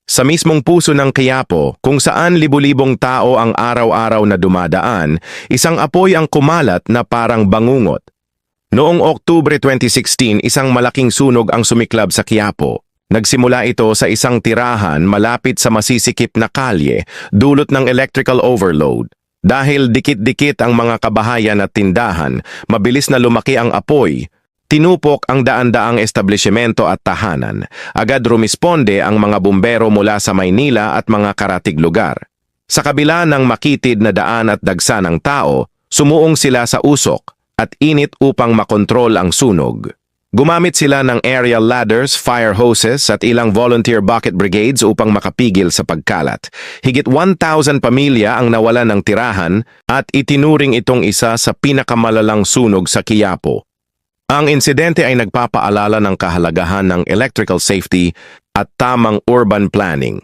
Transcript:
Sa mismong puso ng Quiapo, kung saan libu-libong tao ang araw-araw na dumadaan, isang apoy ang kumalat na parang bangungot. Noong Oktubre 2016, isang malaking sunog ang sumiklab sa Quiapo. Nagsimula ito sa isang tirahan malapit sa masisikip na kalye, dulot ng electrical overload. Dahil dikit-dikit ang mga kabahayan at tindahan, mabilis na lumaki ang apoy. Tinupok ang daan-daang establishmento at tahanan. Agad rumisponde ang mga bumbero mula sa Maynila at mga karatig lugar. Sa kabila ng makitid na daan at dagsa ng tao, sumuong sila sa usok at init upang makontrol ang sunog. Gumamit sila ng aerial ladders, fire hoses at ilang volunteer bucket brigades upang makapigil sa pagkalat. Higit 1,000 pamilya ang nawalan ng tirahan at itinuring itong isa sa pinakamalalang sunog sa Quiapo. Ang insidente ay nagpapaalala ng kahalagahan ng electrical safety at tamang urban planning.